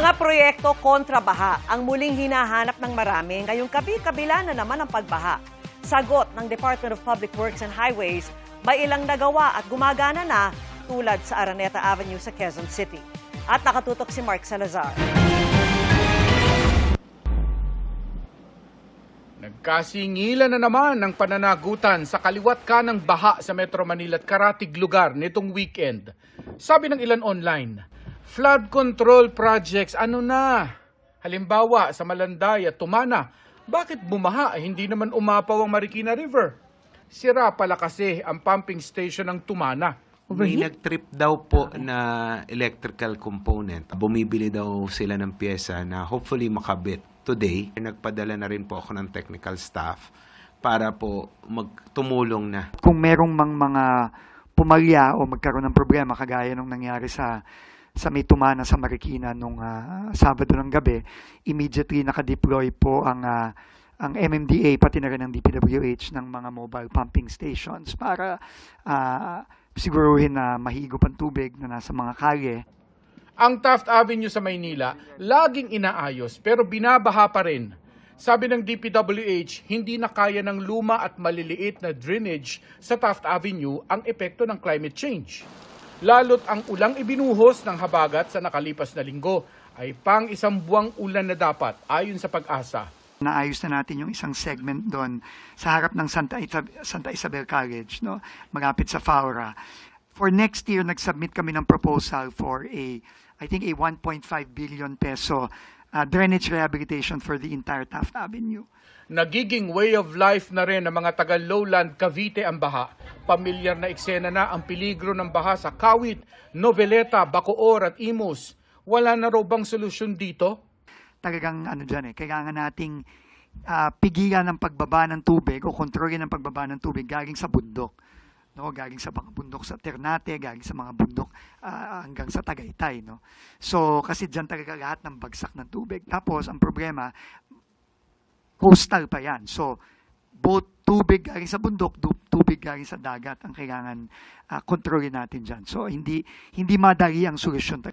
Mga proyekto kontra baha ang muling hinahanap ng marami ngayong kabila na naman ang pagbaha. Sagot ng Department of Public Works and Highways, may ilang nagawa at gumagana na tulad sa Araneta Avenue sa Quezon City. At nakatutok si Mark Salazar. Nagkasingilan na naman ng pananagutan sa kaliwat kanang baha sa Metro Manila at karatig lugar nitong weekend. Sabi ng ilan online, flood control projects ano na? Halimbawa sa Malanday at Tumana, bakit bumaha hindi naman umapaw ang Marikina River? Sira pala kasi ang pumping station ng Tumana. May nag-trip daw po na electrical component. Bumibili daw sila ng pyesa na hopefully makabit today. Nagpadala na rin po ako ng technical staff para po magtumulong na. Kung merong mga pumalya o magkaroon ng problema kagaya nung nangyari sa may Tumana sa Marikina nung Sabado ng gabi, immediately nakadeploy po ang MMDA pati na rin ang DPWH ng mga mobile pumping stations para siguruhin na mahigop ang tubig na nasa mga kalye. Ang Taft Avenue sa Maynila, laging inaayos pero binabaha pa rin. Sabi ng DPWH, hindi na kaya ng luma at maliliit na drainage sa Taft Avenue ang epekto ng climate change. Lalo't ang ulang ibinuhos ng habagat sa nakalipas na linggo ay pang isang buwang ulan na dapat ayon sa Pag-asa. Naayos na natin yung isang segment doon sa harap ng Santa Isabel College, no? Malapit sa Faura. For next year, nag-submit kami ng proposal for I think a 1.5 billion peso drainage rehabilitation for the entire Taft Avenue. Nagiging way of life na rin ng mga taga-lowland Cavite ang baha. Pamilyar na eksena na ang peligro ng baha sa Kawit, Noveleta, Bacoor at Imus. Wala na raw bang solusyon dito? Talagang kailangan nating pigilan ng pagbaba ng tubig o kontrolin ng pagbaba ng tubig galing sa bundok. No, galing sa mga bundok sa Ternate, galing sa mga bundok hanggang sa Tagaytay, no. So kasi diyan talaga lahat ng bagsak ng tubig. Tapos ang problema, coastal pa 'yan. So both tubig galing sa bundok, tubig galing sa dagat ang kailangan kontrolin natin diyan. So hindi madali ang solusyon.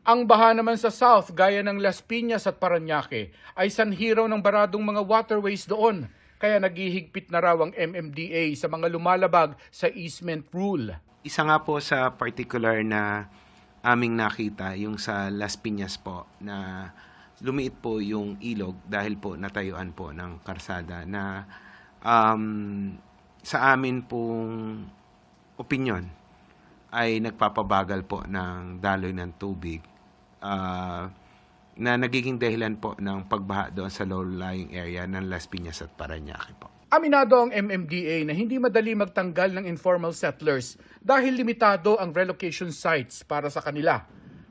Ang baha naman sa south, gaya ng Las Piñas at Parañaque, ay sanhiraw ng baradong mga waterways doon. Kaya naghihigpit na raw ang MMDA sa mga lumalabag sa easement rule. Isa nga po sa particular na aming nakita, yung sa Las Piñas po, na lumiit po yung ilog dahil po natayuan po ng karsada na sa amin pong opinyon ay nagpapabagal po ng daloy ng tubig na nagiging dahilan po ng pagbaha doon sa low-lying area ng Las Piñas at Parañaque po. Aminado ang MMDA na hindi madali magtanggal ng informal settlers dahil limitado ang relocation sites para sa kanila.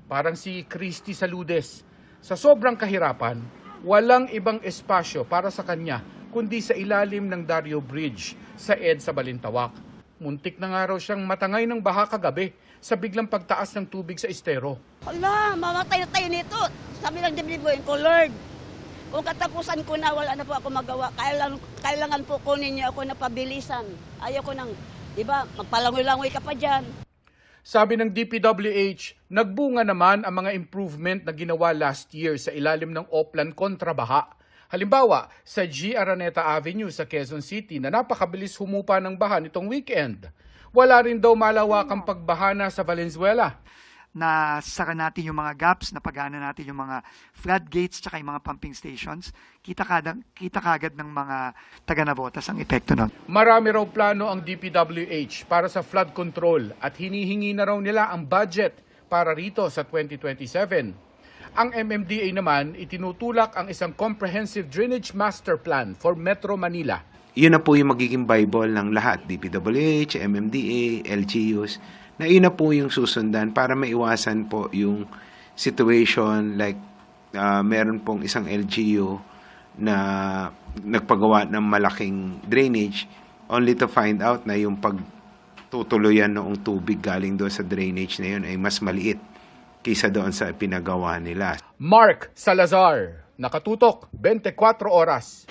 Parang si Christy Saludes. Sa sobrang kahirapan, walang ibang espasyo para sa kanya kundi sa ilalim ng Dario Bridge sa EDSA Balintawak. Muntik na nga raw siyang matangay ng baha kagabi sa biglang pagtaas ng tubig sa estero. Hala, mamatay na tayo nito. Sabi lang dibdibin ko, Lord, kung katapusan ko na, wala na po ako magawa. Kailangan po kunin niyo ako na pabilisan. Ayaw ko nang, di ba, magpalangoy-langoy ka pa dyan. Sabi ng DPWH, nagbunga naman ang mga improvement na ginawa last year sa ilalim ng Oplan kontra baha. Halimbawa, sa G. Araneta Avenue sa Quezon City na napakabilis humupa ng baha nitong weekend. Wala rin daw malawakang pagbahana sa Valenzuela. Na sara natin yung mga gaps, na pagana natin yung mga floodgates tsaka yung mga pumping stations, kita kagad ng mga taga-Navotas ang epekto nun. Marami raw plano ang DPWH para sa flood control at hinihingi na raw nila ang budget para rito sa 2027. Ang MMDA naman, itinutulak ang isang comprehensive drainage master plan for Metro Manila. Yun na po yung magiging Bible ng lahat, DPWH, MMDA, LGUs, na yun na po yung susundan para maiwasan po yung situation like meron pong isang LGU na nagpagawa ng malaking drainage only to find out na yung pagtutuluyan noong tubig galing doon sa drainage na yun ay mas maliit kaysa doon sa pinagawa nila. Mark Salazar, nakatutok, 24 oras.